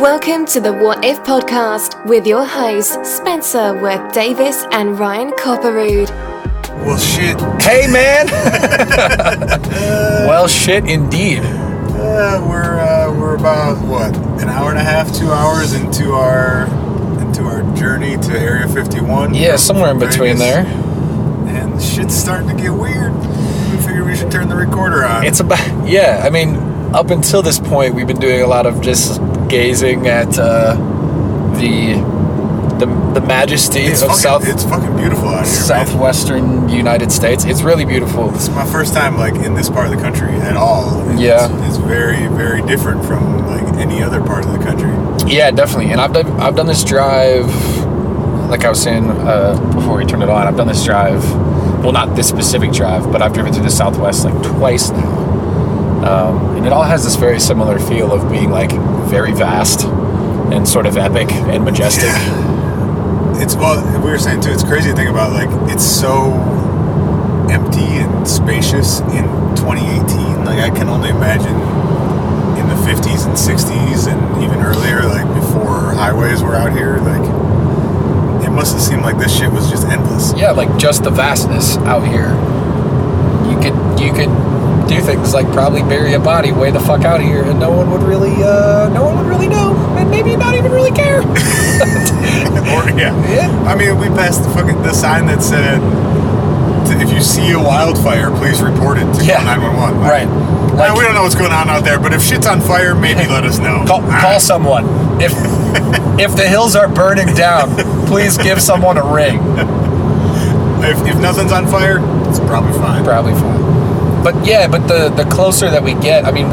Welcome to the What If podcast with your hosts, Spencer Worth Davis and Ryan Copperrood. Well, shit. Hey, man. Well, shit, indeed. We're about, what, an hour and a half, 2 hours into our journey to Area 51. Yeah, somewhere in between there. And shit's starting to get weird. We figured we should turn the recorder on. It's about, yeah, I mean, up until this point, we've been doing a lot of just gazing at the majesty it's fucking beautiful out here, southwestern United States. It's really beautiful. This is my first time in this part of the country at all. It's very, very different from any other part of the country. Yeah, definitely. And I've done this drive, like I was saying before we turned it on. I've done this drive, well, not this specific drive, but I've driven through the Southwest twice now. And it all has this very similar feel of being very vast and sort of epic and majestic. Yeah. We were saying too, it's crazy to think about it's so empty and spacious in 2018. I can only imagine in the 50s and 60s and even earlier, before highways were out here, it must have seemed like this shit was just endless. Yeah, just the vastness out here. You could do things like probably bury a body way the fuck out here, and no one would really know, and maybe not even really care. Yeah. I mean, we passed the sign that said, "If you see a wildfire, please report it to 911." Right. We don't know what's going on out there, but if shit's on fire, maybe let us know. Call someone. If the hills are burning down, please give someone a ring. If nothing's on fire, it's probably fine. Probably fine. But the closer that we get, I mean,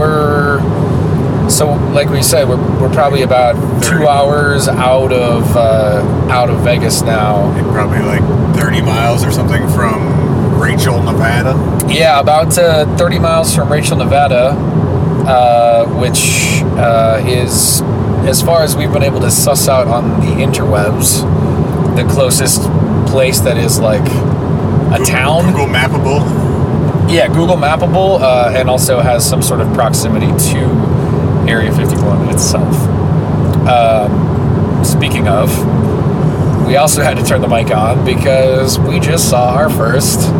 like we said, we're probably about 2 hours out of Vegas now. And probably 30 miles or something from Rachel, Nevada. Yeah, about 30 miles from Rachel, Nevada, which is, as far as we've been able to suss out on the interwebs, the closest place that is a town. Google Mappable. Yeah, Google Mappable, and also has some sort of proximity to Area 51 itself. Speaking of, we also had to turn the mic on because we just saw our first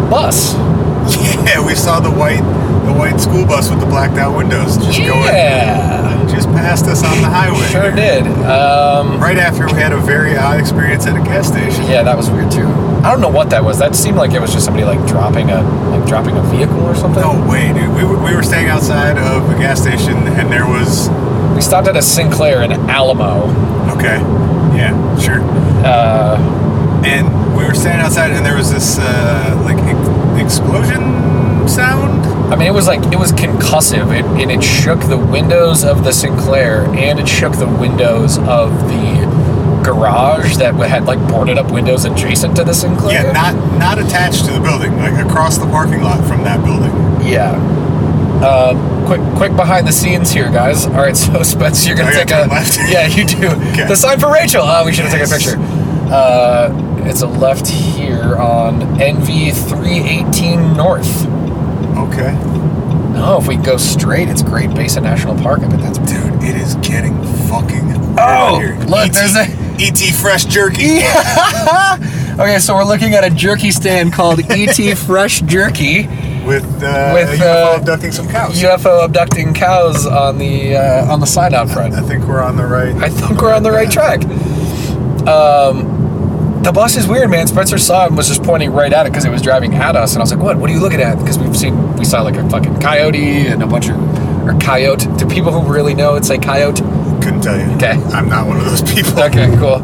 bus. Yeah, we saw the white school bus with the blacked out windows just past us on the highway. Sure did. Right after we had a very odd experience at a gas station. Yeah, that was weird too. I don't know what that was. That seemed like it was just somebody dropping a vehicle or something. No way, dude. We were staying outside of a gas station, and there was. We stopped at a Sinclair in Alamo. Okay. Yeah. Sure. And we were standing outside, and there was this explosion sound. I mean, it was concussive, and it shook the windows of the Sinclair, and it shook the windows of the garage that had boarded up windows adjacent to the Sinclair. Yeah, not attached to the building, across the parking lot from that building. Yeah. Quick behind the scenes here, guys. All right, so Spence, you're gonna take a left. Yeah, you do. Okay. The sign for Rachel. We should have taken a picture. It's a left here on NV 318 North. Okay. No, if we go straight, it's Great Basin National Park. I bet that's... Dude, it is getting fucking... Oh, here. Look, there's a... E.T. Fresh Jerky. Yeah. Okay, so we're looking at a jerky stand called E.T. Fresh Jerky. With UFO abducting some cows. UFO abducting cows on the sign out front. I think we're on the right... we're on the right track. The bus is weird, man. Spencer saw it and was just pointing right at it because it was driving at us. And I was like, what are you looking at? Because we saw a fucking coyote and a bunch of... Or coyote. Do people who really know it say coyote? Couldn't tell you. Okay. I'm not one of those people. Okay, cool.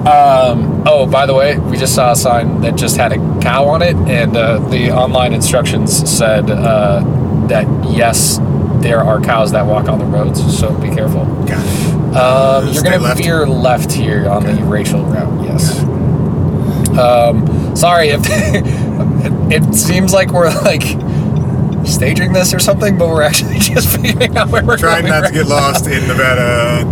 Oh. By the way, we just saw a sign that just had a cow on it, and the online instructions said that, yes, there are cows that walk on the roads, so be careful. Got it. You're going to veer left here on the Rachel route, yes. Sorry if it seems like we're staging this or something, but we're actually just figuring out where we're going. Trying not to get lost in Nevada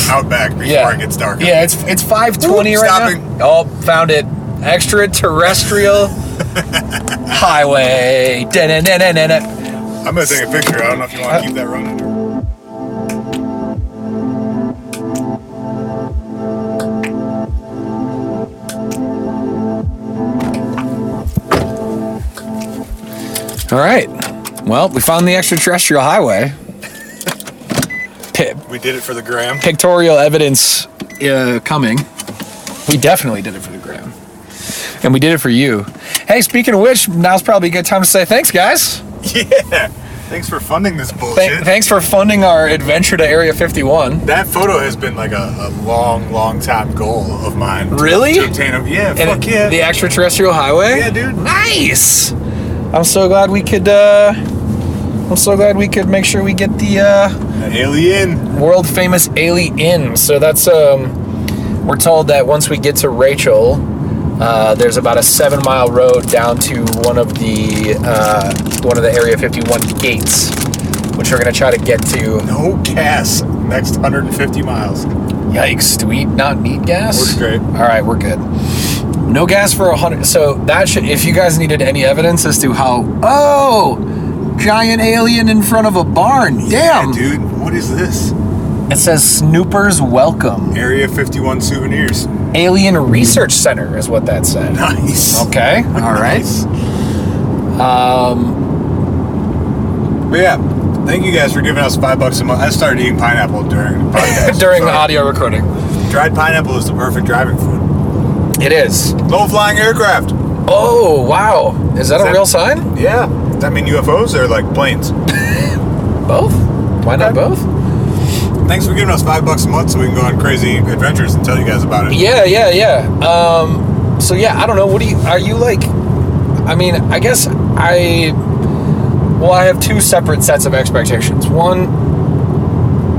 outback before it gets dark. Yeah, it's 5:20 right now. Oh, found it. Extraterrestrial highway. I'm going to take a picture. I don't know if you want to keep that running. All right. Well, we found the extraterrestrial highway. We did it for the gram. Pictorial evidence coming. We definitely did it for the gram. And we did it for you. Hey, speaking of which, now's probably a good time to say thanks, guys. Yeah. Thanks for funding this bullshit. Thanks for funding our adventure to Area 51. That photo has been like a long time goal of mine. Really? To obtain yeah, fuck yeah. The extraterrestrial highway? Yeah, dude. Nice! I'm so glad we could make sure we get the alien. World famous alien. So that's we're told that once we get to Rachel, there's about a 7-mile road down to one of the Area 51 gates, which we're gonna try to get to. No gas next 150 miles. Yikes! Do we not need gas? We're straight. All right, we're good. No gas for 100. So that should. If you guys needed any evidence as to how, giant alien in front of a barn. Damn, yeah, dude. What is this? It says Snoopers Welcome. Area 51 souvenirs. Alien Research Center is what that said. Nice. Okay. All right. Nice. But yeah, thank you guys for giving us $5 a month. I started eating pineapple during the podcast. During the audio recording. Dried pineapple is the perfect driving food. It is. Low-flying aircraft. Oh, wow. Is that a real sign? Yeah. Does that mean UFOs or like planes? Both? Why not both? Thanks for giving us $5 a month so we can go on crazy adventures and tell you guys about it. Yeah. So yeah, I don't know. Are you like, I mean, I guess I have two separate sets of expectations. One,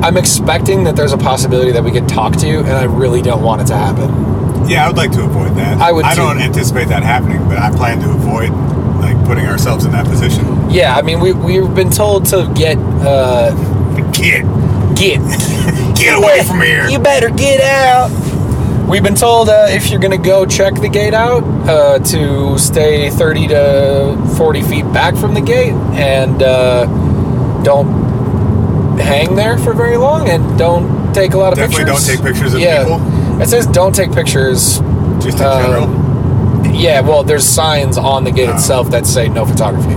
I'm expecting that there's a possibility that we get talked to, and I really don't want it to happen. Yeah, I would like to avoid that. I don't anticipate that happening, but I plan to avoid like putting ourselves in that position. Yeah, I mean, we've been told to get get away from here. You better get out. We've been told if you're gonna go check the gate out, to stay 30 to 40 feet back from the gate, and don't hang there for very long, and don't take a lot of pictures. Definitely don't take pictures of people. It says don't take pictures. Just in general? Yeah, well, there's signs on the gate itself that say no photography.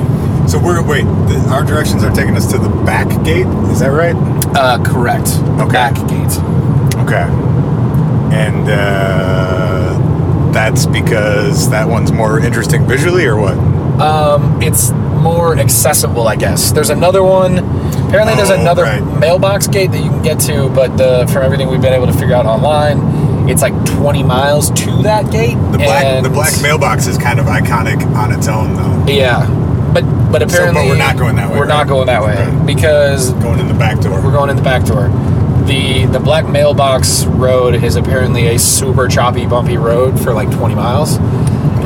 So our directions are taking us to the back gate, is that right? Correct. Okay. Back gate. Okay. And that's because that one's more interesting visually, or what? It's more accessible, I guess. There's another one. Apparently there's another mailbox gate that you can get to, but from everything we've been able to figure out online, it's like 20 miles to that gate. The black mailbox is kind of iconic on its own, though. Yeah. But apparently... but we're not going that way. We're not going that way. Okay. Because... Going in the back door. We're going in the back door. The black mailbox road is apparently a super choppy, bumpy road for like 20 miles.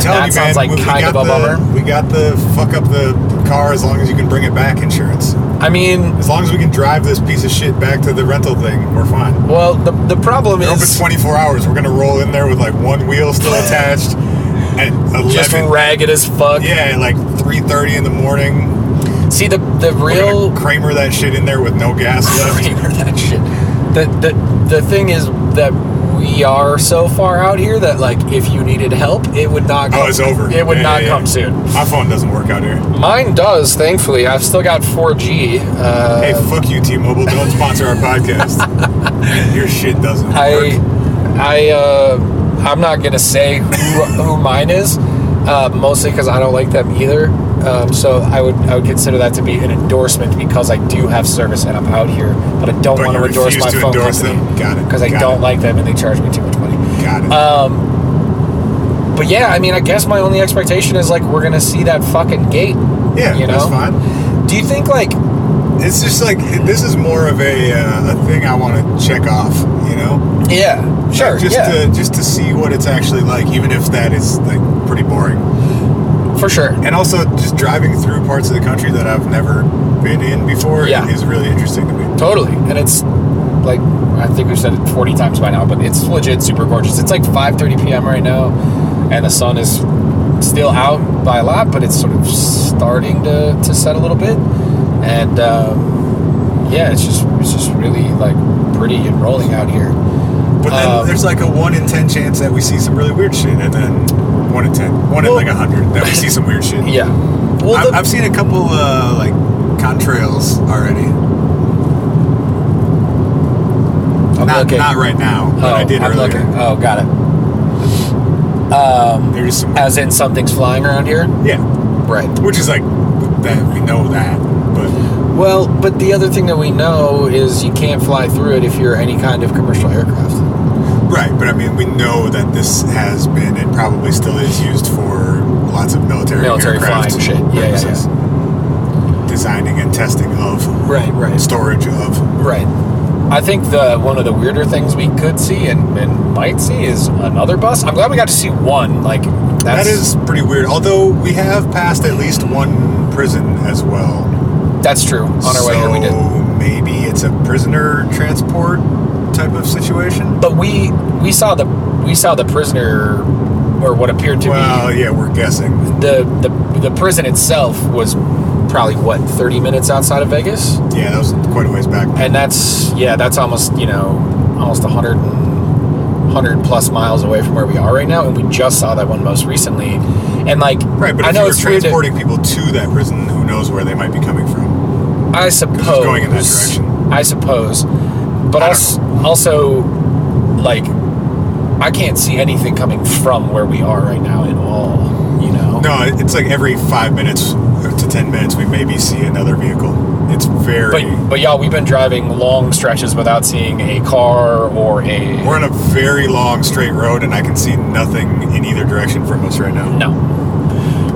That sounds like kind of a bummer. We got the fuck up the car as long as you can bring it back insurance. I mean... As long as we can drive this piece of shit back to the rental thing, we're fine. Well, the problem is... Open 24 hours. We're going to roll in there with like one wheel still attached. At 11. Just ragged as fuck. Yeah, like 3:30 in the morning. See, the real... Kramer that shit in there with no gas left. Kramer that shit. The thing is that we are so far out here that like if you needed help, it would not come. Oh, it's over. It would not come soon. My phone doesn't work out here. Mine does, thankfully. I've still got 4G. Hey, fuck you, T-Mobile. Don't sponsor our podcast. Your shit doesn't work. I'm not gonna say who mine is, mostly because I don't like them either. So I would consider that to be an endorsement because I do have service and I'm out here, but I don't want to endorse my phone company. Got it. Because I don't like them and they charge me too much money. Got it. But yeah, I mean, I guess my only expectation is like we're gonna see that fucking gate. Yeah, you know? That's fine. Do you think like it's just like this is more of a thing I want to check off? You know? Yeah. Sure. Like just to see what it's actually like, even if that is like pretty boring. For sure. And also just driving through parts of the country that I've never been in before is really interesting to me. Totally. And it's like, I think we've said it 40 times by now, but it's legit super gorgeous. It's like 5:30 p.m. right now, and the sun is still out by a lot, but it's sort of starting to set a little bit. And it's just really like pretty and rolling out here. But then there's like a 1 in 10 chance that we see some really weird shit, and then 1 in 10, 1 in like 100 that we see some weird shit. Yeah. Well, I've seen a couple like contrails already. Not right now, but I did earlier. Looking. Oh, got it. There's some, as in something's flying around here? yeah, Right. which is like that. We know that, but Well, but the other thing that we know is you can't fly through it if you're any kind of commercial aircraft. right. But I mean, we know that this has been and probably still is used for lots of military aircraft flying shit. Yeah. designing and testing of, Right. storage of. Right. I think one of the weirder things we could see and might see is another bus. I'm glad we got to see one. Like That is pretty weird. Although we have passed at least one prison as well. That's true. On our way here, we did. So maybe it's a prisoner transport type of situation. But we saw the prisoner, or what appeared to Well, yeah, we're guessing. be the prison itself was probably 30 minutes outside of Vegas, Yeah, that was quite a ways back. and that's almost almost 100 plus miles away from where we are right now, and we just saw that one most recently, and like Right, but I if know you were it's weird transporting people to that prison, who knows where they might be coming from? I suppose it's going in that direction. I suppose, but I also like I can't see anything coming from where we are right now at all. No, it's like every 5 minutes to 10 minutes we maybe see another vehicle. It's very. But y'all, we've been driving long stretches without seeing a car or a. We're on a very long straight road, and I can see nothing in either direction from us right now. No.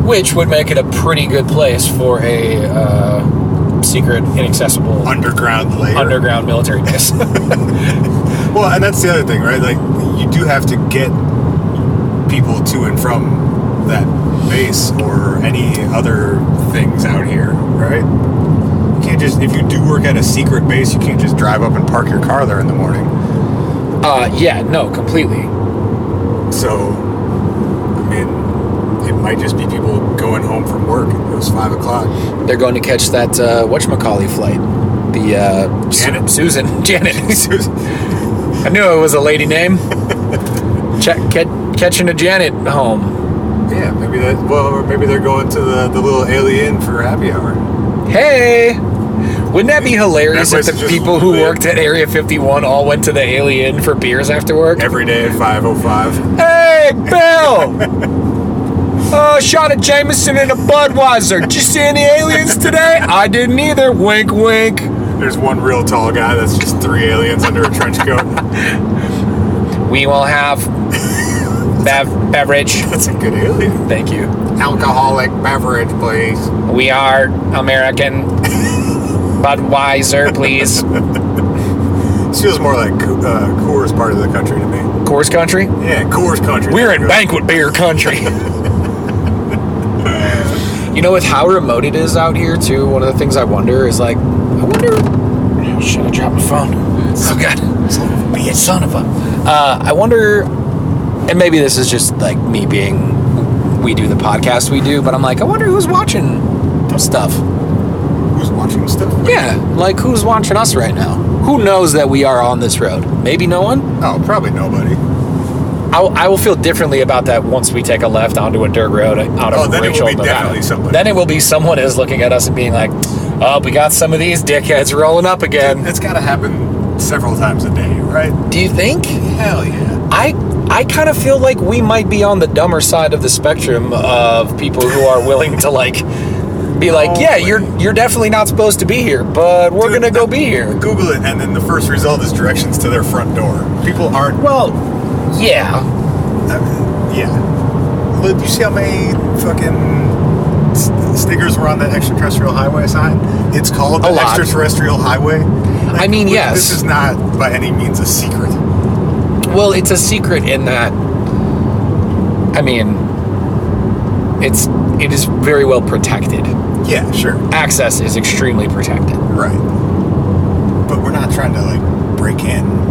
Which would make it a pretty good place for a secret, inaccessible Underground layer. underground military base. Well, and that's the other thing, right? Like, you do have to get people to and from that base or any other things out here, right? You can't just, if you do work at a secret base, you can't just drive up and park your car there in the morning. Yeah, no, completely. So, I mean, it might just be people going home from work. It was 5 o'clock. They're going to catch that whatchamacallit flight. The Janet? Susan. Janet. Susan. I knew it was a lady name. Catching a Janet home. Yeah, maybe that. Well, or maybe they're going to the little alien for happy hour. Hey! Wouldn't that be hilarious That if place the is people just who lit. worked at Area 51 all went to the Alien for beers after work? Every day at 5:05. Hey, Bill! Shot a Jameson and a Budweiser. Did you see any aliens today? I didn't either. Wink, wink. There's one real tall guy that's just 3 aliens under a trench coat. We will have beverage. That's a good alien. Thank you. Alcoholic beverage, please. We are American. Budweiser, please. This feels more like Coors part of the country to me. Coors country? Yeah, Coors country. We're There in we go. banquet beer country. With how remote it is out here, too, one of the things I wonder is, like, should I drop my phone? Oh, God. Son of a... I wonder, and maybe this is just, like, me being... We do the podcast we do, but I'm like, I wonder who's watching stuff. Who's watching stuff? Yeah, like, who's watching us right now? Who knows that we are on this road? Maybe no one? Oh, probably nobody. I will feel differently about that once we take a left onto a dirt road out of then Rachel, it will be Nevada. definitely somebody. Then it will be someone is looking at us and being like, oh, we got some of these dickheads rolling up again. It's got to happen several times a day, right? Do you think? Hell yeah. I kind of feel like we might be on the dumber side of the spectrum of people who are willing to, like, be like, yeah, you're definitely not supposed to be here, but we're going to go be here. Google it, and then the first result is directions to their front door. People aren't... Well, yeah. Yeah. Well, do you see how many fucking stickers were on that extraterrestrial highway sign? It's called the A lot. extraterrestrial highway. Like, I mean, yes. This is not by any means a secret. Well, it's a secret in that, I mean, it is very well protected. Yeah, sure. Access is extremely protected. Right. But we're not trying to, like, break in.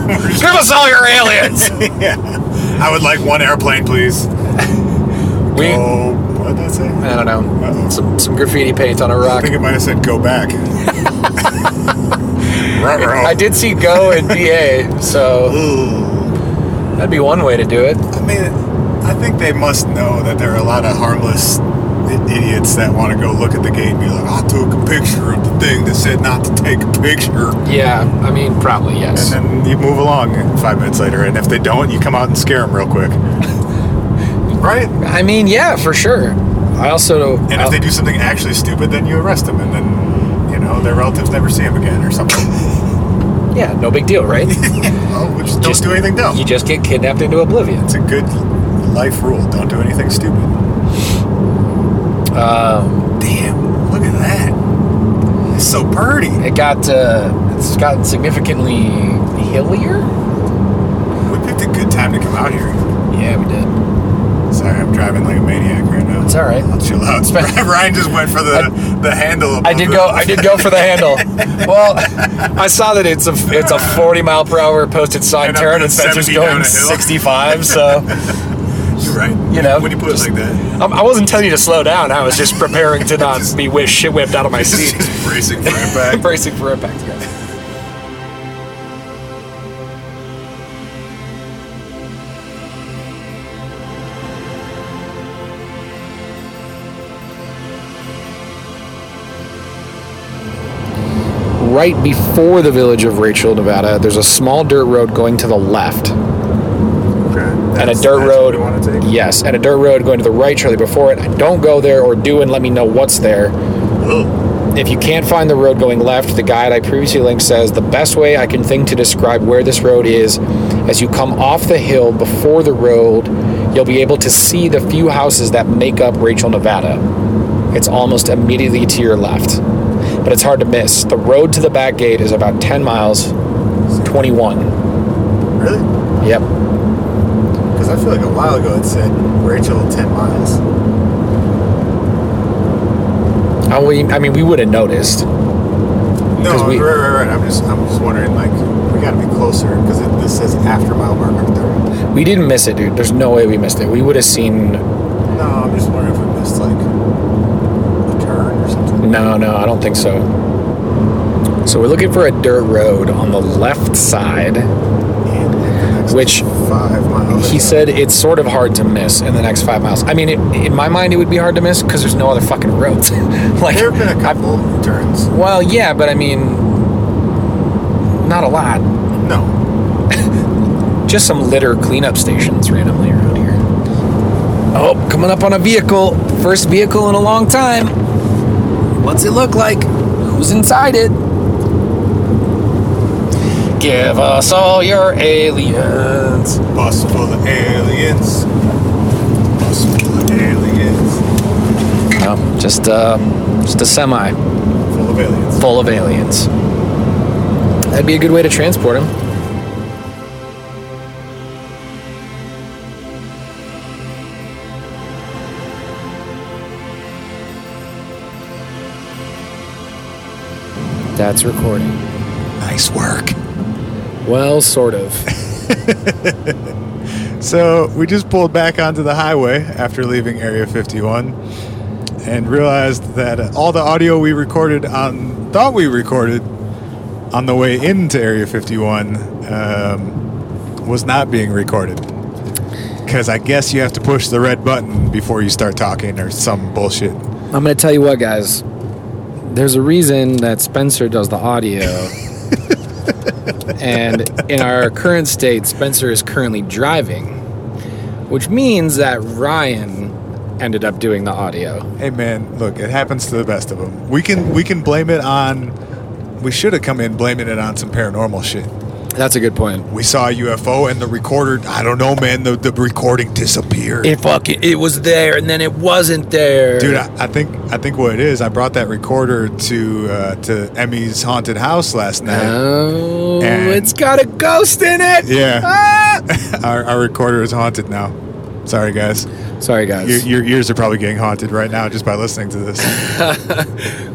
Give us all your aliens! Yeah. I would like one airplane, please. Oh, what did that say? I don't know. Uh-oh. Some graffiti paint on a I rock. think it might have said go back. I did see go and BA, so that'd be one way to do it. I mean, I think they must know that there are a lot of harmless idiots that want to go look at the gate and be like, I took a picture of the thing that said not to take a picture. Yeah, I mean, probably, yes. And then you move along 5 minutes later, and if they don't, you come out and scare them real quick. Right? I mean, yeah, for sure. I also... And if they do something actually stupid, then you arrest them, and then, you know, their relatives never see them again or something. Yeah, no big deal, right? Well, we just don't do anything dumb. You just get kidnapped into oblivion. It's a good life rule. Don't do anything stupid. Damn, look at that. It's so pretty. It's gotten significantly hillier. We picked a good time to come out here. Yeah, we did. Sorry, I'm driving like a maniac right now. It's all right. I'll chill out. Ryan just went for the handle. I did go for the handle. Well, I saw that it's a 40 mile per hour posted sign turn, and Spencer's going 65. So you're right. You know, when you put it like that, I wasn't telling you to slow down. I was just preparing to not be whipped out of my seat. Just bracing for impact. Bracing for impact. Yeah. Right before the village of Rachel, Nevada, there's a small dirt road going to the left. Okay. And a dirt road. We want to take. Yes, and a dirt road going to the right shortly before it. Don't go there, or do and let me know what's there. Ugh. If you can't find the road going left, the guide I previously linked says the best way I can think to describe where this road is, as you come off the hill before the road, you'll be able to see the few houses that make up Rachel, Nevada. It's almost immediately to your left. But it's hard to miss. The road to the back gate is about 10 miles, 21. Really? Yep. Because I feel like a while ago it said Rachel 10 miles. I mean, we would have noticed. No, right. I'm just wondering, like, we got to be closer because this says after mile marker 30. We didn't miss it, dude. There's no way we missed it. We would have seen. No, I'm just wondering if we missed like a turn or something. No, I don't think so. So we're looking for a dirt road on the left side, which 5 miles. he said it's sort of hard to miss in the next 5 miles. I mean, in my mind, it would be hard to miss because there's no other fucking roads. Like, there have been a couple turns. Well, yeah, but I mean, not a lot. No. Just some litter cleanup stations randomly around here. Oh, coming up on a vehicle. First vehicle in a long time. What's it look like? Who's inside it? Give us all your aliens. Bus full of aliens. Bus full of aliens. Oh, just a semi. Full of aliens. Full of aliens. That'd be a good way to transport them. That's recording. Nice work. Well, sort of. So we just pulled back onto the highway after leaving Area 51 and realized that all the audio we thought we recorded on the way into Area 51 was not being recorded. Because I guess you have to push the red button before you start talking or some bullshit. I'm going to tell you what, guys. There's a reason that Spencer does the audio. And in our current state, Spencer is currently driving, which means that Ryan ended up doing the audio. Hey man, look, it happens to the best of them. We can blame it on. We should have come in blaming it on some paranormal shit. That's a good point. We saw a UFO and the recorder. I don't know, man. The recording disappeared. It was there and then it wasn't there, dude. I think what it is. I brought that recorder to Emmy's haunted house last night. Oh, it's got a ghost in it. Yeah, ah! our recorder is haunted now. Sorry, guys. Your ears are probably getting haunted right now just by listening to this.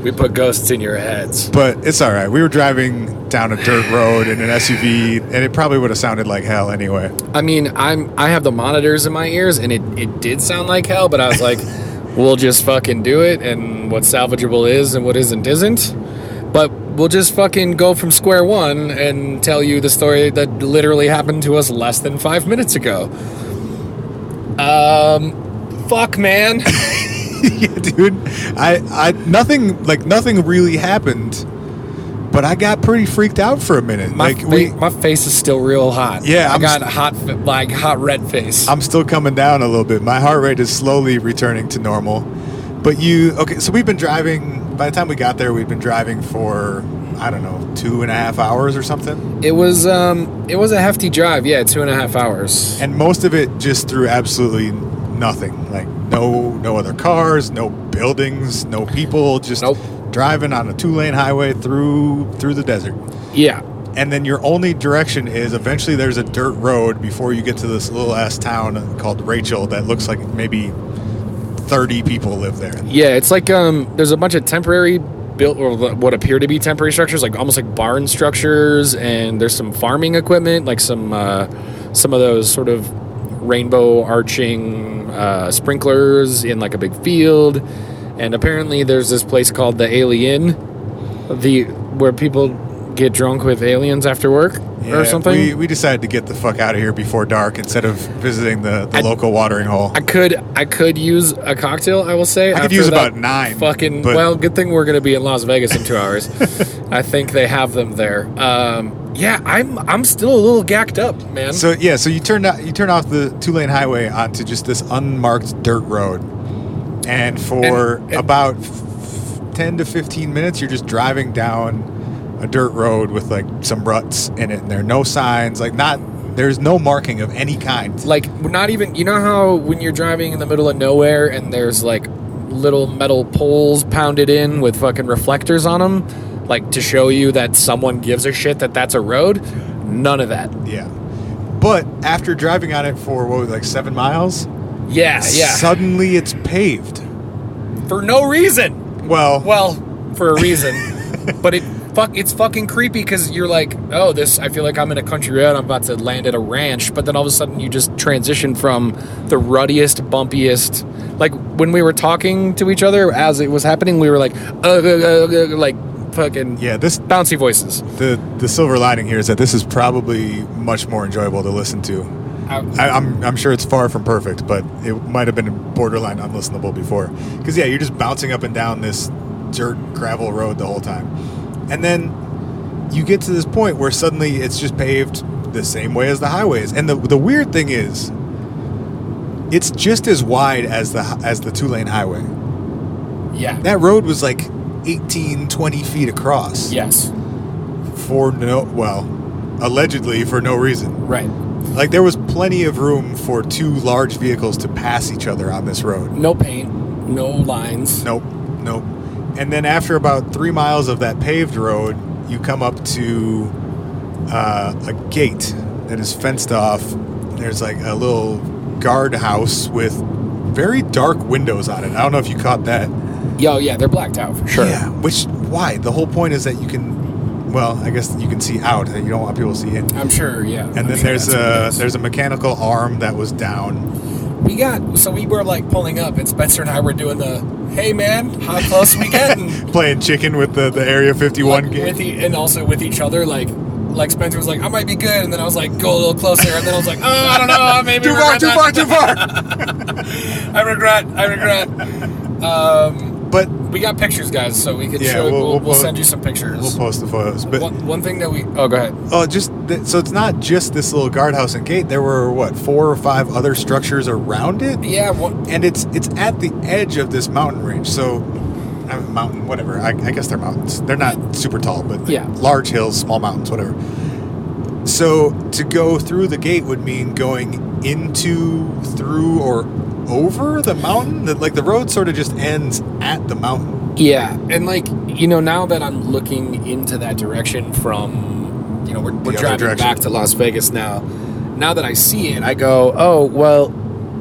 We put ghosts in your heads. But it's all right. We were driving down a dirt road in an SUV, and it probably would have sounded like hell anyway. I mean, I have the monitors in my ears, and it did sound like hell, but I was like, we'll just fucking do it, and what salvageable is and what isn't. But we'll just fucking go from square one and tell you the story that literally happened to us less than 5 minutes ago. Fuck, man. dude. I nothing really happened, but I got pretty freaked out for a minute. My face is still real hot. Yeah, I got hot red face. I'm still coming down a little bit. My heart rate is slowly returning to normal. But so we've been driving. By the time we got there, we'd been driving for, I don't know, 2.5 hours or something. It was a hefty drive. Yeah, 2.5 hours. And most of it just through absolutely nothing. Like no other cars, no buildings, no people. Just driving on a 2-lane highway through the desert. Yeah. And then your only direction is eventually there's a dirt road before you get to this little ass town called Rachel that looks like maybe 30 people live there. Yeah, it's like there's a bunch of temporary built, or what appear to be temporary structures, like almost like barn structures, and there's some farming equipment, like some of those sort of rainbow arching sprinklers in like a big field. And apparently there's this place called the Alien, where people get drunk with aliens after work or something. We decided to get the fuck out of here before dark instead of visiting the local watering hole. I could use a cocktail, I will say. I could use about 9. Well, good thing we're going to be in Las Vegas in 2 hours. I think they have them there. I'm still a little gacked up, man. So you turn off the 2-lane highway onto just this unmarked dirt road. And for about 10 to 15 minutes, you're just driving down a dirt road with like some ruts in it, and there are no signs, there's no marking of any kind. Like, not even, you know how when you're driving in the middle of nowhere and there's like little metal poles pounded in with fucking reflectors on them, like to show you that someone gives a shit that that's a road? None of that. Yeah. But after driving on it for 7 miles? Yeah. Suddenly it's paved. For no reason. Well, for a reason. But it's fucking creepy because you're like, oh, I feel like I'm in a country road, I'm about to land at a ranch, but then all of a sudden you just transition from the ruddiest, bumpiest, like when we were talking to each other as it was happening, we were like, like fucking this bouncy voices. The silver lining here is that this is probably much more enjoyable to listen to. I'm sure it's far from perfect, but it might have been borderline unlistenable before. Because you're just bouncing up and down this dirt gravel road the whole time. And then you get to this point where suddenly it's just paved the same way as the highways. And the weird thing is, it's just as wide as the 2-lane highway. Yeah. That road was like 18, 20 feet across. Yes. Allegedly for no reason. Right. Like, there was plenty of room for 2 large vehicles to pass each other on this road. No paint, no lines. Nope. And then after about 3 miles of that paved road, you come up to a gate that is fenced off. There's like a little guardhouse with very dark windows on it. I don't know if you caught that. Yeah, they're blacked out for sure. Yeah, why? The whole point is that you can, I guess you can see out. You don't want people to see in. I'm sure, yeah. And then there's a mechanical arm that was down. We were like pulling up, and Spencer and I were doing the, hey man, how close are we getting? Playing chicken with the Area 51 game. And also with each other, like Spencer was like, I might be good, and then I was like, go a little closer, and then I was like, oh, I don't know, maybe too far. I regret. But we got pictures, guys, so we can show. We'll send you some pictures. We'll post the photos. But one thing that go ahead. Oh, so it's not just this little guardhouse and gate. There were 4 or 5 other structures around it. Yeah, and it's at the edge of this mountain range. So, mountain, whatever. I guess they're mountains. They're not super tall, but large hills, small mountains, whatever. So to go through the gate would mean going through, or over the mountain. The road sort of just ends at the mountain. Yeah, and now that I'm looking into that direction from, we're driving back to Las Vegas now. Now that I see it, I go, oh well,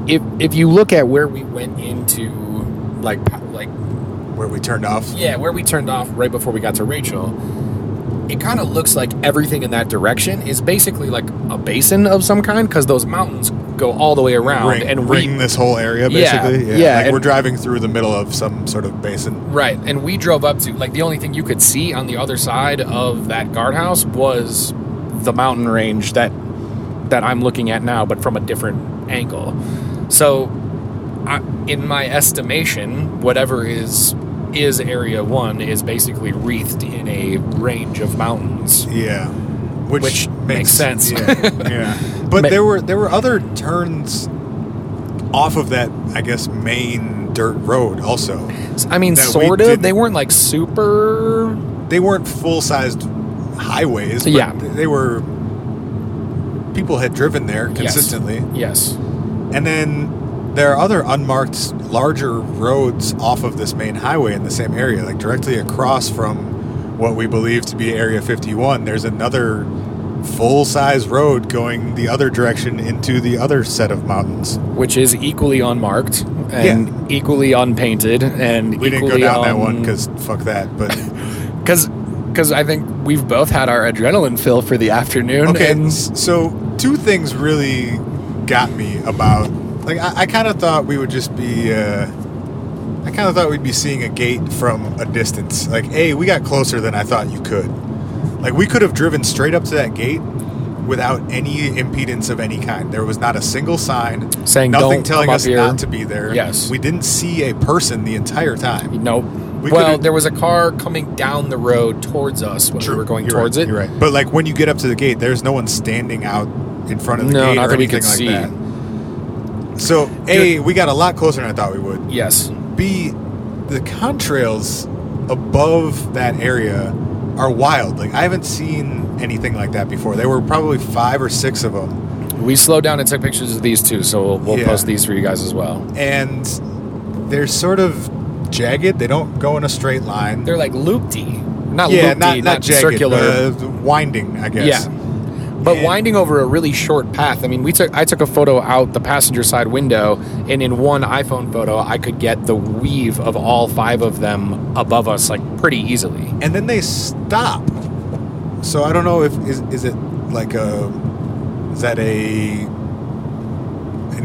if you look at where we went into, like where we turned off. Yeah, where we turned off right before we got to Rachel. It kind of looks like everything in that direction is basically like a basin of some kind, because those mountains go all the way around and ring this whole area, basically. Yeah. We're driving through the middle of some sort of basin. Right, and we drove up to, the only thing you could see on the other side of that guardhouse was the mountain range that I'm looking at now, but from a different angle. So in my estimation, whatever is Area 1 is basically wreathed in a range of mountains. Yeah. Which makes sense. Yeah. But there were other turns off of that, I guess, main dirt road also. I mean, sort of. They weren't like super... They weren't full-sized highways, but they were... People had driven there consistently. Yes. And then there are other unmarked, larger roads off of this main highway in the same area, like directly across from what we believe to be Area 51. There's another full-size road going the other direction into the other set of mountains, which is equally unmarked and equally unpainted, and we didn't go down that one because fuck that, but because I think we've both had our adrenaline fill for the afternoon. Okay, so two things really got me about, like, I kind of thought we would just be I kind of thought we'd be seeing a gate from a distance. Like, we got closer than I thought you could. Like, we could have driven straight up to that gate without any impedance of any kind. There was not a single sign saying nothing don't telling come us up here. Not to be there. Yes. We didn't see a person the entire time. Nope. There was a car coming down the road towards us when we were going towards it. You're right. But, like, when you get up to the gate, there's no one standing out in front of the gate not or that we anything could like see. that. So, we got a lot closer than I thought we would. Yes. B, the contrails above that area are wild. Like, I haven't seen anything like that before. There were probably 5 or 6 of them. We slowed down and took pictures of these too, so we'll post these for you guys as well. And they're sort of jagged. They don't go in a straight line. They're like loopy. Not loopy, not jagged, circular. Winding, I guess. Yeah. But winding over a really short path. I mean, I took a photo out the passenger side window, and in one iPhone photo, I could get the weave of all 5 of them above us, like, pretty easily. And then they stop. So I don't know if is it like is that an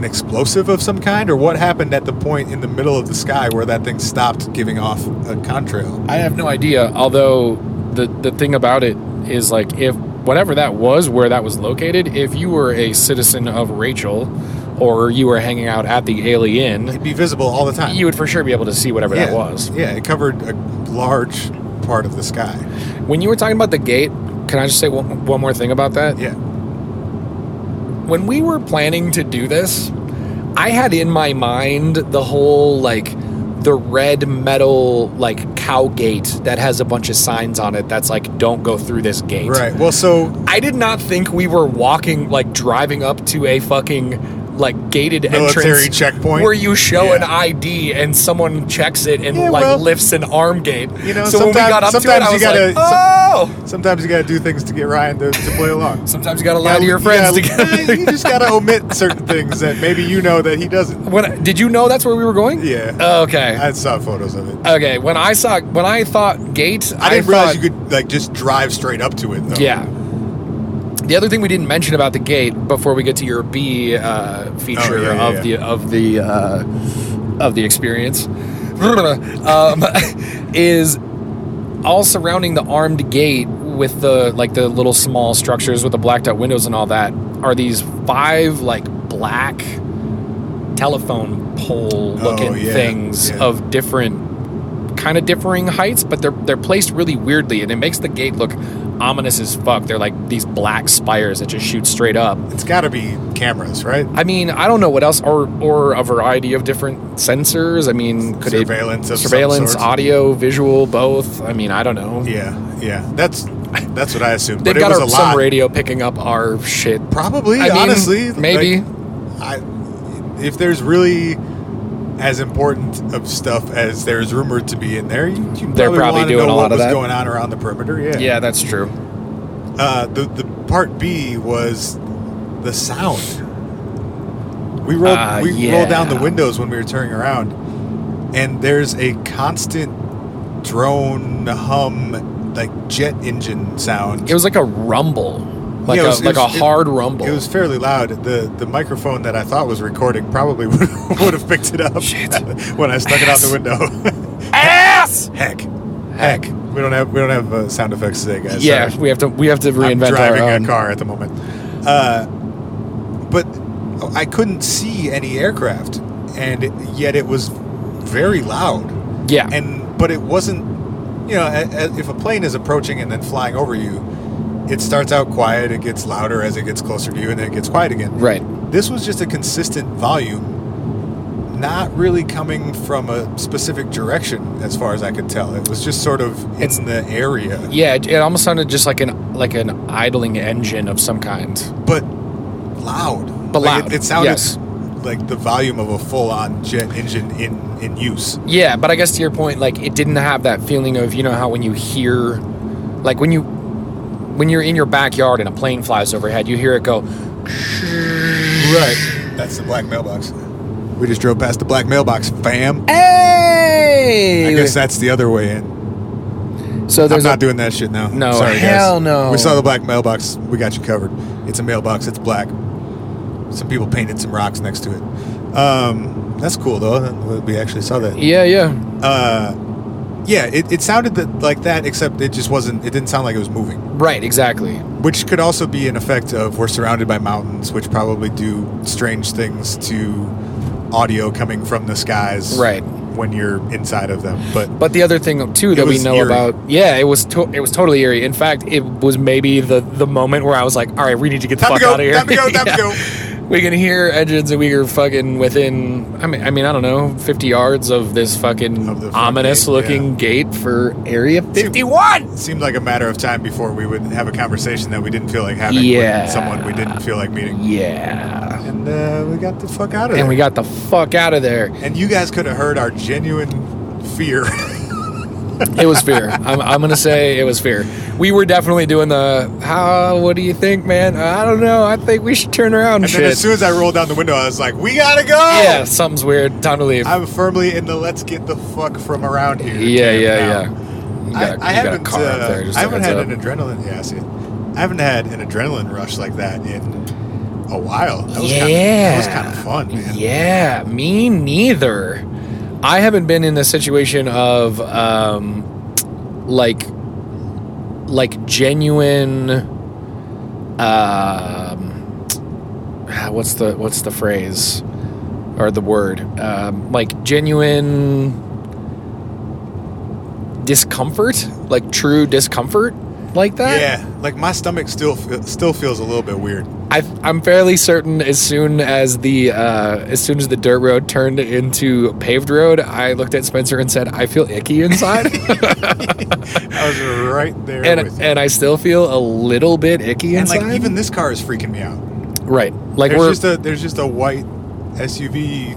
explosive of some kind, or what happened at the point in the middle of the sky where that thing stopped giving off a contrail? I have no idea. Although the thing about it is, like, if whatever that was, where that was located, if you were a citizen of Rachel or you were hanging out at the Alien, it'd be visible all the time. You would for sure be able to see whatever that was. Yeah, it covered a large part of the sky. When you were talking about the gate, can I just say one more thing about that? Yeah. When we were planning to do this, I had in my mind the whole, like, the red metal, like, cow gate that has a bunch of signs on it that's like, don't go through this gate. Right. Well, so I did not think we were walking, like, driving up to a fucking, like, gated military entrance checkpoint where you show an ID and someone checks it and lifts an arm gate. You know, so when we got up to it, I was like, sometimes you gotta do things to get Ryan to play along. Sometimes you gotta lie to your friends. You just gotta omit certain things that maybe you know that he doesn't. Did you know that's where we were going? Yeah. Okay. I saw photos of it. Okay. When I thought gate, I didn't realize you could, like, just drive straight up to it, though. Yeah. The other thing we didn't mention about the gate before we get to your B feature of the experience is all surrounding the armed gate with the little small structures with the blacked out windows and all that are these 5 like black telephone pole looking things of kind of differing heights, but they're placed really weirdly, and it makes the gate look ominous as fuck. They're like these black spires that just shoot straight up. It's got to be cameras, right? I mean, I don't know what else, or a variety of different sensors. I mean, could surveillance, audio, visual, both. I mean, I don't know. Yeah. That's what I assumed. They've got some radio picking up our shit. Probably, honestly, maybe. If there's really as important of stuff as there's rumored to be in there, you probably doing a lot of that. What's going on around the perimeter? Yeah, that's true. The part B was the sound. We rolled down the windows when we were turning around, and there's a constant drone hum, like jet engine sound. It was like a rumble. Like a hard rumble. It was fairly loud. The microphone that I thought was recording probably would have picked it up when I stuck it out the window. Ass! Heck. We don't have sound effects today, guys. Yeah, Sorry. we have to reinvent I'm driving our own. a car at the moment. But I couldn't see any aircraft, and yet it was very loud. Yeah. But it wasn't, if a plane is approaching and then flying over you, it starts out quiet, it gets louder as it gets closer to you, and then it gets quiet again. Right. This was just a consistent volume, not really coming from a specific direction as far as I could tell. It was just sort of in the area. Yeah, it almost sounded just like an idling engine of some kind. But loud. But loud. It sounded yes. like the volume of a full-on jet engine in use. Yeah, but I guess to your point, like, it didn't have that feeling of, how when you hear, like, when you're in your backyard and a plane flies overhead, you hear it go. Right. That's the black mailbox. We just drove past the black mailbox, fam. Hey! I guess that's the other way in. So I'm not doing that shit now. No, sorry, hell guys. no. We saw the black mailbox. We got you covered. It's a mailbox. It's black. Some people painted some rocks next to it. That's cool, though. We actually saw that. Yeah. Yeah, it sounded like that, except it just wasn't. It didn't sound like it was moving. Right, exactly. Which could also be an effect of we're surrounded by mountains, which probably do strange things to audio coming from the skies. Right. When you're inside of them, but the other thing too that we know eerie. about, it was totally eerie. In fact, it was maybe the moment where I was like, all right, we need to get the fuck out of here. Time to go. We can hear engines, and we are fucking within, I mean, I don't know, 50 yards of this fucking ominous looking gate for Area 51. Seemed like a matter of time before we would have a conversation that we didn't feel like having with someone we didn't feel like meeting. Yeah. And we got the fuck out of there. And we got the fuck out of there. And you guys could have heard our genuine fear. It was fear. I'm going to say it was fear. We were definitely doing what do you think, man? I don't know. I think we should turn around and shit. Then as soon as I rolled down the window, I was like, we gotta go! Yeah, something's weird. Time to leave. I'm firmly in the let's get the fuck from around here. Yeah. I haven't had an adrenaline. Yeah, I see it. I haven't had an adrenaline rush like that in a while. That was kind of fun, man. Yeah, me neither. I haven't been in the situation of like genuine what's the phrase or the word, like genuine discomfort, like true discomfort like that. Yeah, like my stomach still feels a little bit weird. I'm fairly certain as soon as the dirt road turned into paved road, I looked at Spencer and said, I feel icky inside. I was right there with you. And I still feel a little bit icky inside. And like even this car is freaking me out. Right. Like there's just a white SUV.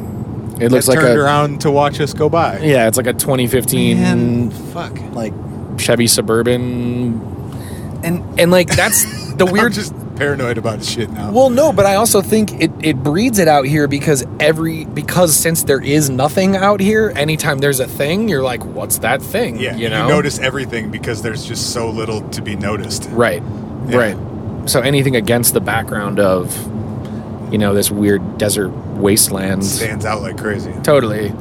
It looks like turned around to watch us go by. Yeah, it's like a 2015 like Chevy Suburban. And like that's the weird. I'm just paranoid about shit now. Well, no, but I also think it breeds it out here because since there is nothing out here, anytime there's a thing, you're like, what's that thing? Yeah, you notice everything because there's just so little to be noticed. Right. Yeah. Right. So anything against the background of, this weird desert wasteland stands out like crazy. Totally.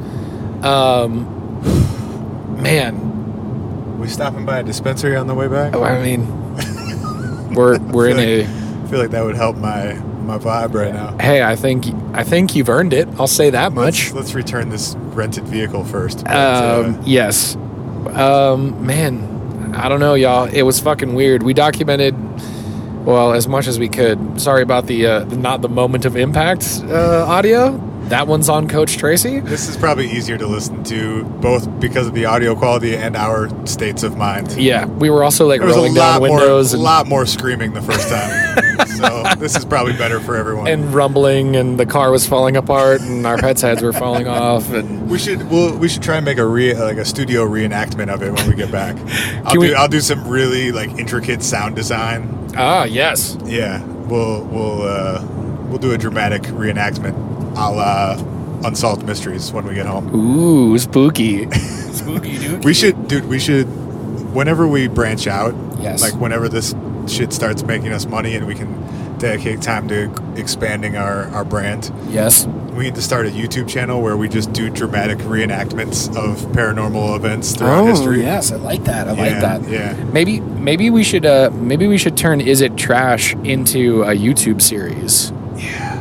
Man. We stopping by a dispensary on the way back? Oh, I mean, we're in I feel like that would help my vibe right now. Hey, I think you've earned it. I'll say that much. Let's return this rented vehicle first. Yes. Man, I don't know, y'all. It was fucking weird. We documented, well, as much as we could. Sorry about the not the moment of impact audio. That one's on Coach Tracy. This is probably easier to listen to, both because of the audio quality and our states of mind. Yeah, we were also like rolling down windows. A lot more screaming the first time. So this is probably better for everyone. And rumbling, and the car was falling apart, and our pets' heads were falling off. And we should try and make a studio reenactment of it when we get back. I'll do some really like intricate sound design. Ah, yes. Yeah, we'll do a dramatic reenactment. A la Unsolved Mysteries when we get home. Ooh, spooky. Spooky dookie. We should, whenever we branch out, yes. Like whenever this shit starts making us money and we can dedicate time to expanding our brand. Yes. We need to start a YouTube channel where we just do dramatic reenactments of paranormal events throughout history. Yes, I like that. I like that. Yeah. Maybe we should turn Is It Trash into a YouTube series. Yeah.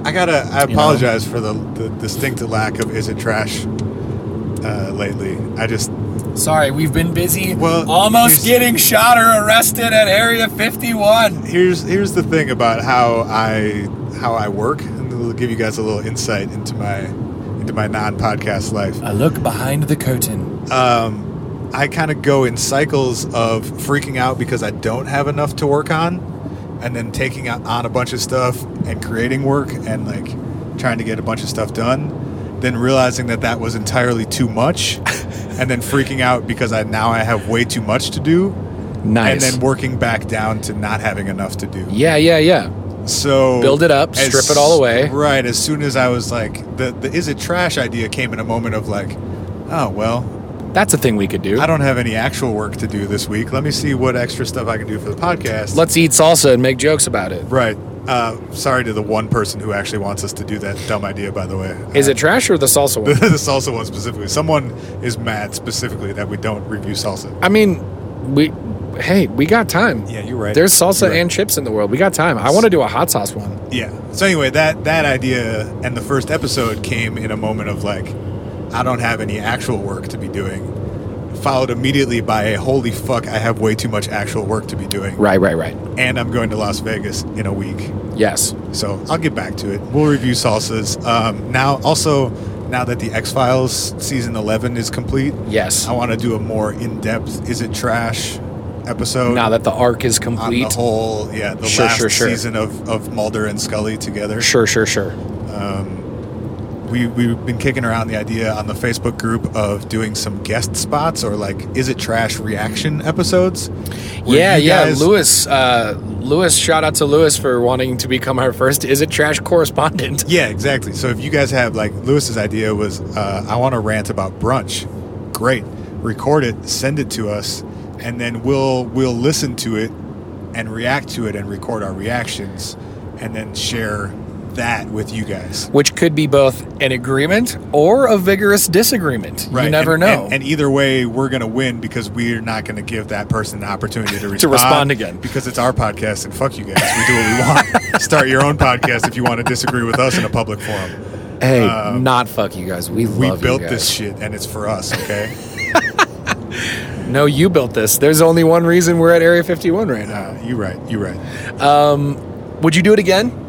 I apologize for the distinct lack of Is It Trash lately. Sorry, we've been busy. Well, almost getting shot or arrested at Area 51. Here's the thing about how I work, and it'll give you guys a little insight into my non-podcast life. A look behind the curtain. I kind of go in cycles of freaking out because I don't have enough to work on, and then taking on a bunch of stuff and creating work and like trying to get a bunch of stuff done, then realizing that was entirely too much. And then freaking out because I have way too much to do. Nice. And then working back down to not having enough to do. Yeah. So build it up, strip it all away. Right. As soon as I was like, the Is It Trash idea came in a moment of like, oh, well. That's a thing we could do. I don't have any actual work to do this week. Let me see what extra stuff I can do for the podcast. Let's eat salsa and make jokes about it. Right. Sorry to the one person who actually wants us to do that dumb idea, by the way. Is it trash or the salsa one? The salsa one specifically. Someone is mad specifically that we don't review salsa. I mean, we got time. Yeah, you're right. There's salsa and chips in the world. We got time. I want to do a hot sauce one. Yeah. So anyway, that idea and the first episode came in a moment of like, I don't have any actual work to be doing. Followed immediately by a holy fuck, I have way too much actual work to be doing. Right. And I'm going to Las Vegas in a week. Yes. So I'll get back to it. We'll review salsas. Now that the X-Files season 11 is complete, yes, I want to do a more in-depth Is It Trash episode. Now that the arc is complete. On the whole, last season of Mulder and Scully together. Sure. We've been kicking around the idea on the Facebook group of doing some guest spots or like Is It Trash reaction episodes. Yeah. Lewis, shout out to Lewis for wanting to become our first Is It Trash correspondent. Yeah, exactly. So if you guys have like Lewis's idea was I want to rant about brunch. Great. Record it, send it to us, and then we'll listen to it and react to it and record our reactions and then share that with you guys, which could be both an agreement or a vigorous disagreement. Right. You never know. And either way, we're going to win because we're not going to give that person the opportunity to respond, to respond again because it's our podcast and fuck you guys. We do what we want. Start your own podcast if you want to disagree with us in a public forum. Hey, not fuck you guys. We built this shit and it's for us. Okay. No, you built this. There's only one reason we're at Area 51 right now. You're right. Would you do it again?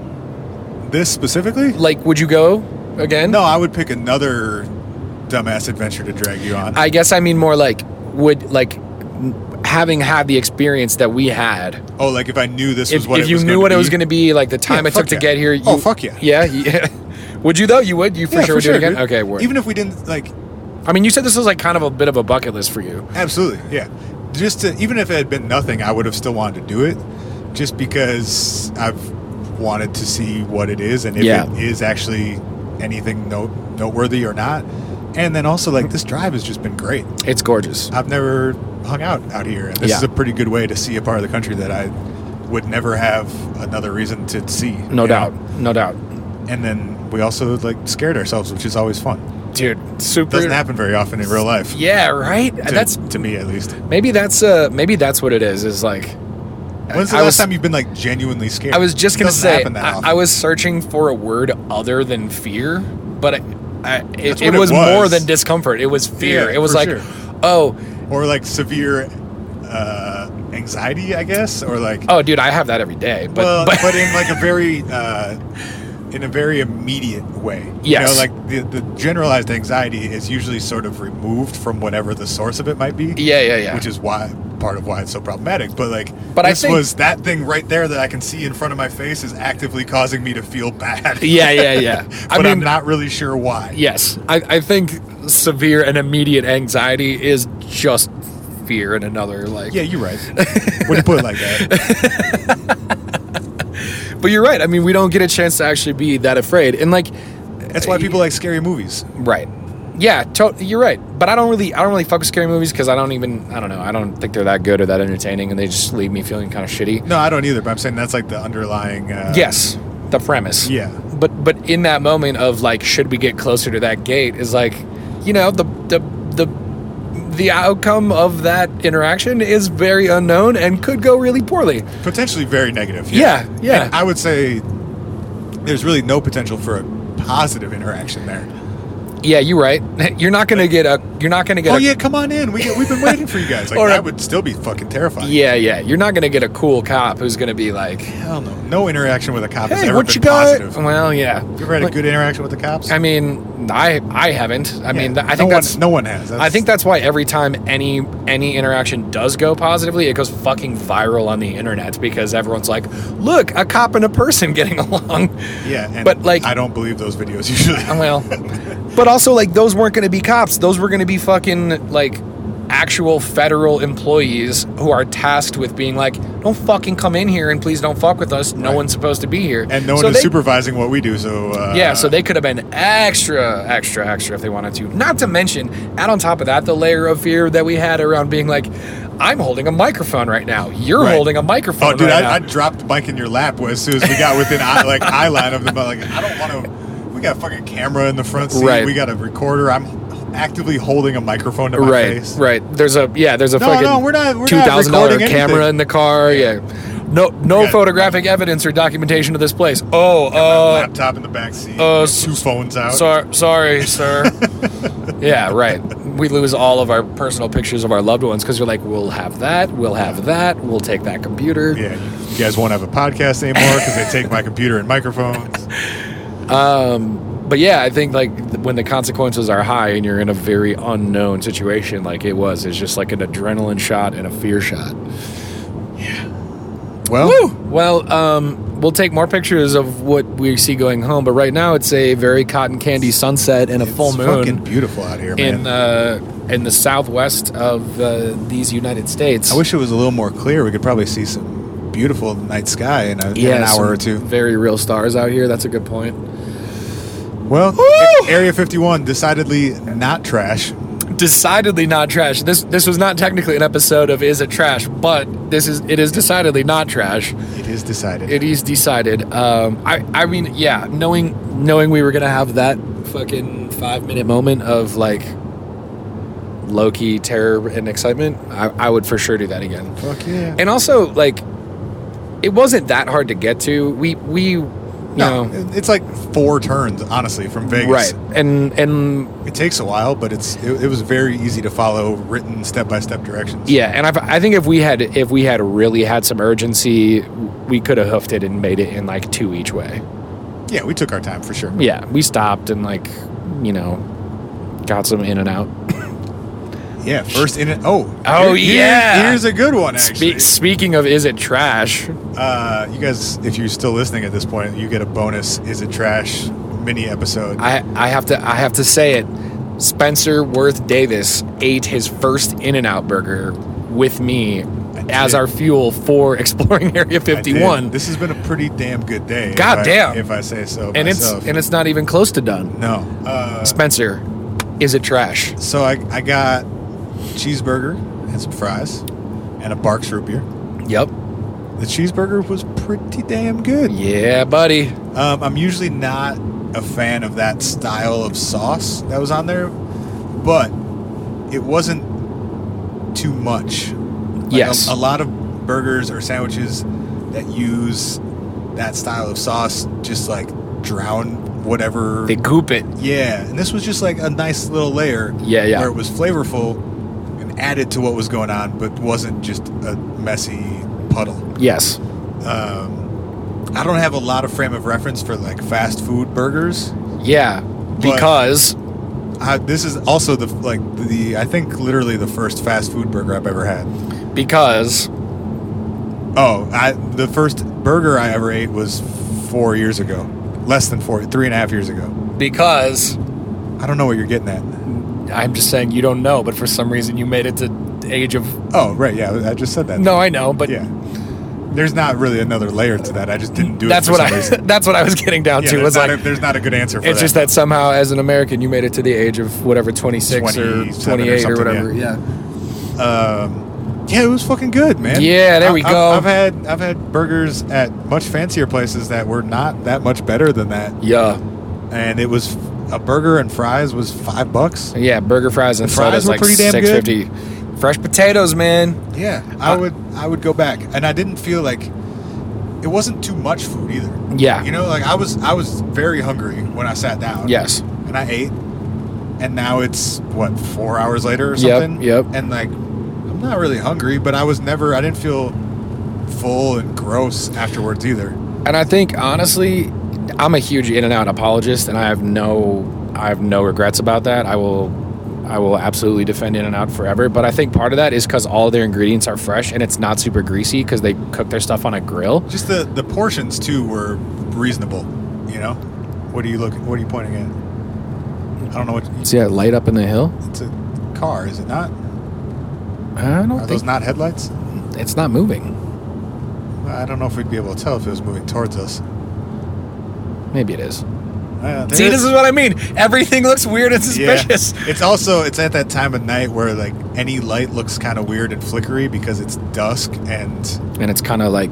This specifically? Like, would you go again? No, I would pick another dumbass adventure to drag you on. I guess I mean more like, having had the experience that we had. Oh, like if I knew this was what it was going to be? If you knew what it was going to be, like the time it took to get here. Fuck yeah. Yeah. Would you though? You would? You for sure would do it again? Dude. Okay, word. Even if we didn't, like... I mean, you said this was like kind of a bit of a bucket list for you. Absolutely, yeah. Even if it had been nothing, I would have still wanted to do it. Just because I've wanted to see what it is and if it is actually anything noteworthy or not. And then also, like, this drive has just been great. It's gorgeous. I've never hung out here, and this is a pretty good way to see a part of the country that I would never have another reason to see. No doubt. And then we also like scared ourselves, which is always fun. Dude, super. Doesn't happen very often in real life. Yeah, right. That's to me at least. Maybe that's what it is. Is like. When's the last time you've been like genuinely scared? I was just gonna say I was searching for a word other than fear, but it was more than discomfort. It was fear. Yeah, it was like, sure. Or like severe anxiety, I guess, or like. Oh, dude, I have that every day. But in like a very. In a very immediate way. Yes. Like the generalized anxiety is usually sort of removed from whatever the source of it might be. Yeah. Which is part of why it's so problematic. But this was that thing right there that I can see in front of my face is actively causing me to feel bad. Yeah. But I'm not really sure why. Yes. I think severe and immediate anxiety is just fear in another like. Yeah, you're right. When you put it like that. But you're right. I mean, we don't get a chance to actually be that afraid, and like that's why people like scary movies, right? Yeah, you're right. But I don't really fuck with scary movies because I don't know. I don't think they're that good or that entertaining, and they just leave me feeling kind of shitty. No, I don't either. But I'm saying that's like the underlying. Yes, the premise. Yeah. But in that moment of like, should we get closer to that gate? Is like, the outcome of that interaction is very unknown and could go really poorly. Potentially very negative. Yeah. And I would say there's really no potential for a positive interaction there. Yeah, you're right. You're not gonna get a. Oh yeah, come on in. We've been waiting for you guys. Like that would still be fucking terrifying. Yeah. You're not gonna get a cool cop who's gonna be like, hell no. No interaction with a cop has hey, ever what been you got? positive. Well, yeah. You ever had a good interaction with the cops? I mean, I haven't. I mean, I think no one has. I think that's why every time any interaction does go positively, it goes fucking viral on the internet because everyone's like, look, a cop and a person getting along. Yeah, and but like, I don't believe those videos usually. Well, but also like those weren't going to be cops. Those were going to be fucking like actual federal employees who are tasked with being like, don't fucking come in here and please don't fuck with us. No one's supposed to be here. And no one is supervising what we do, so... so they could have been extra if they wanted to. Not to mention, add on top of that, the layer of fear that we had around being like, I'm holding a microphone right now. You're holding a microphone right now. Oh, dude, I dropped the mic in your lap as soon as we got within eye line of them. Like, I don't want to... We got a fucking camera in the front seat. Right. We got a recorder. I'm actively holding a microphone to my face. Right. There's a fucking we're not $2,000 camera in the car. Yeah. No photographic evidence or documentation of this place. Laptop in the back seat. 2 phones out. Sorry, sir. Yeah, right. We lose all of our personal pictures of our loved ones because you're like, we'll have that, we'll take that computer. Yeah, you guys won't have a podcast anymore because they take my computer and microphones. But yeah, I think like when the consequences are high and you're in a very unknown situation like it's just like an adrenaline shot and a fear shot. Yeah. Well, we'll take more pictures of what we see going home, but right now it's a very cotton candy sunset and a full moon. It's fucking beautiful out here, man. In the southwest of these United States. I wish it was a little more clear. We could probably see some beautiful night sky in an hour or two. Very real stars out here. That's a good point. Well, Area 51, decidedly not trash. Decidedly not trash. This was not technically an episode of Is It Trash, but it is decidedly not trash. It is decided. It is decided. I mean, yeah, knowing we were gonna have that fucking 5-minute moment of like low-key terror and excitement, I would for sure do that again. Fuck yeah. And also, like, it wasn't that hard to get to. We it's like 4 turns, honestly, from Vegas. Right, and it takes a while, but it was very easy to follow written step-by-step directions. Yeah, and I think if we had really had some urgency, we could have hoofed it and made it in like 2 each way. Yeah, we took our time for sure. Yeah, we stopped and got some in and out. Yeah, first in it. Here's a good one, actually. Speaking of Is It Trash? You guys, if you're still listening at this point, you get a bonus Is It Trash mini episode. I have to say it. Spencer Worth Davis ate his first In-N-Out burger with me as our fuel for exploring Area 51. This has been a pretty damn good day. God damn. If I say so and myself. It's not even close to done. No. Spencer, Is It Trash? So I got cheeseburger and some fries and a Barks root beer. Yep. The cheeseburger was pretty damn good. Yeah, buddy. I'm usually not a fan of that style of sauce that was on there, but it wasn't too much. Yes. A lot of burgers or sandwiches that use that style of sauce just like drown whatever. They goop it. Yeah. And this was just like a nice little layer. Yeah. Where it was flavorful and added to what was going on, but wasn't just a messy puddle. Yes. I don't have a lot of frame of reference for like fast food burgers. Yeah, because this is also I think literally the first fast food burger I've ever had. Because the first burger I ever ate was 4 years ago. Less than 3.5 years ago. Because I don't know what you're getting at. I'm just saying you don't know, but for some reason you made it to the age of... Oh, right, yeah, I just said that. No, I know, but... Yeah. There's not really another layer to that. I just didn't do it That's what I was getting down to. There's not a good answer for that. It's just that somehow, as an American, you made it to the age of whatever, 26 or 28 or whatever. Yeah. Yeah, it was fucking good, man. Yeah, there we go. I've had burgers at much fancier places that were not that much better than that. Yeah. And it was a burger and fries was $5. Yeah, burger, fries, and fries were like pretty damn $6.50. Fresh potatoes, man. Yeah, I would go back, and I didn't feel like it wasn't too much food either. Yeah. You know, like I was very hungry when I sat down. Yes. And I ate. And now it's, 4 hours later or something? Yep. And, like, I'm not really hungry, but I didn't feel full and gross afterwards either. And I think, honestly, I'm a huge In-N-Out apologist, and I have no regrets about that. I will absolutely defend In-N-Out forever. But I think part of that is because all their ingredients are fresh, and it's not super greasy because they cook their stuff on a grill. Just the portions, too, were reasonable, you know? What are you pointing at? I don't know what... See that light up in the hill? It's a car, is it not? Are those not headlights? It's not moving. I don't know if we'd be able to tell if it was moving towards us. Maybe it is. See, this is what I mean. Everything looks weird and suspicious. Yeah. It's at that time of night where, like, any light looks kind of weird and flickery because it's dusk and it's kind of like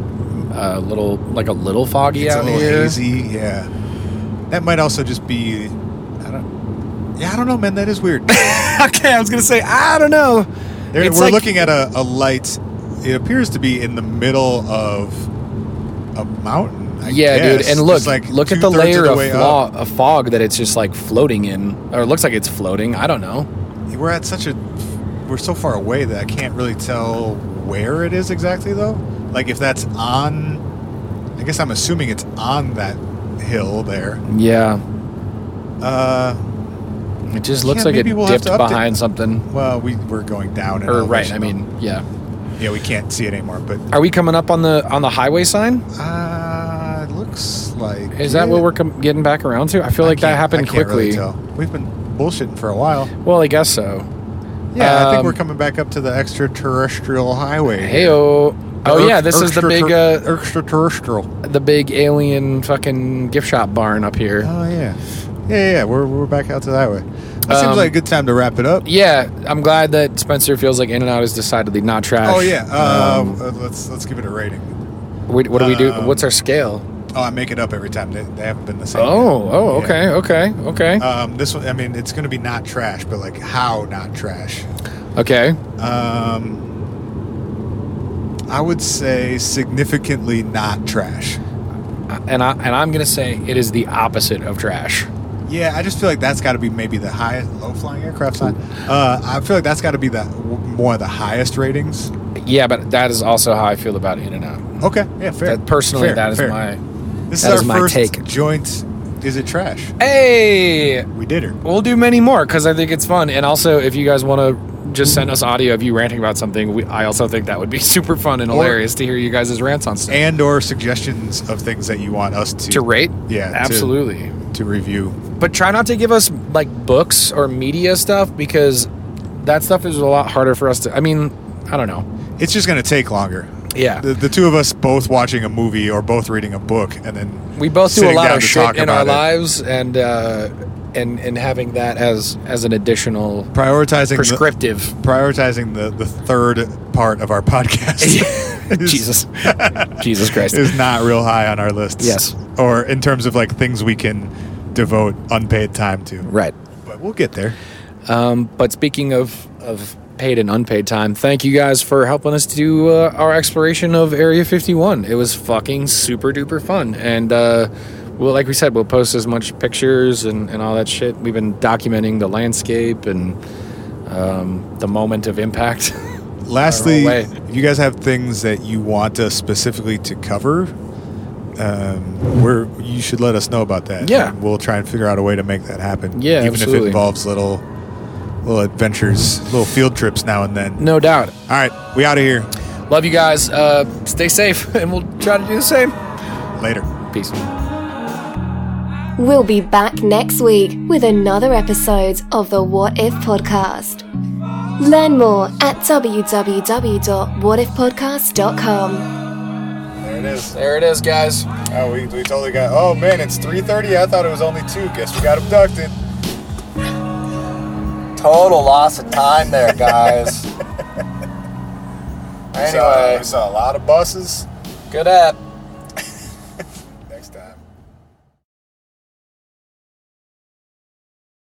a little foggy it's out a little here. hazy. Yeah, that might also just be... I don't know, man. That is weird. Okay, I was going to say, I don't know. We're looking at a light. It appears to be in the middle of a mountain. I guess. Dude. And look at the layer of fog that it's just like floating in. Or it looks like it's floating. I don't know. We're so far away that I can't really tell where it is exactly, though. Like, if that's on... I guess I'm assuming it's on that hill there. Yeah. It just looks like it dipped behind something. Well, we're going down. Right. I mean, yeah. Yeah, we can't see it anymore. But are we coming up on the highway sign? It looks like. Is that what we're getting back around to? I feel like that happened quickly. Really tell. We've been bullshitting for a while. Well, I guess so. Yeah, I think we're coming back up to the extraterrestrial highway. Hey-o. Oh yeah, this is the big extraterrestrial. The big alien fucking gift shop barn up here. Oh yeah. Yeah. We're back out to the highway. That seems like a good time to wrap it up. Yeah, I'm glad that Spencer feels like In-N-Out is decidedly not trash. Oh yeah. Let's give it a rating. What do we do? What's our scale? Oh, I make it up every time. They haven't been the same. Okay. This one, I mean, it's going to be not trash, but like how not trash. Okay. I would say significantly not trash. And I'm going to say it is the opposite of trash. Yeah, I just feel like that's got to be maybe the highest low-flying aircraft sign. I feel like that's got to be one of the highest ratings. Yeah, but that is also how I feel about In-N-Out. Okay, yeah, fair. Personally, fair. This is our first take. Joint. Is it trash? Hey, we did her. We'll do many more because I think it's fun. And also, if you guys want to just send us audio of you ranting about something, I also think that would be super fun and hilarious to hear you guys' rants on stuff. And or suggestions of things that you want us to rate. Yeah, absolutely. To review. But try not to give us like books or media stuff because that stuff is a lot harder for us to. I mean, I don't know. It's just going to take longer. Yeah. The two of us both watching a movie or both reading a book and then we both do a lot of shit in our lives and having that as an additional prescriptive. Prioritizing the third part of our podcast. Jesus Christ. Is not real high on our lists. Yes. Or in terms of like things we can devote unpaid time to. Right. But we'll get there. But speaking of paid and unpaid time, thank you guys for helping us do our exploration of Area 51. It was fucking super duper fun. And like we said, we'll post as much pictures and all that shit. We've been documenting the landscape and the moment of impact. Lastly, if you guys have things that you want us specifically to cover, you should let us know about that. Yeah. And we'll try and figure out a way to make that happen. Yeah, even absolutely. if it involves little adventures, little field trips now and then. No doubt. All right, we out of here. Love you guys. Stay safe, and we'll try to do the same. Later. Peace. We'll be back next week with another episode of the What If Podcast. Learn more at www.whatifpodcast.com. There it is, guys. Oh, we totally got... Oh, man, it's 3:30. I thought it was only 2. Guess we got abducted. Total loss of time there, guys. Anyway. We saw a lot of buses. Good app.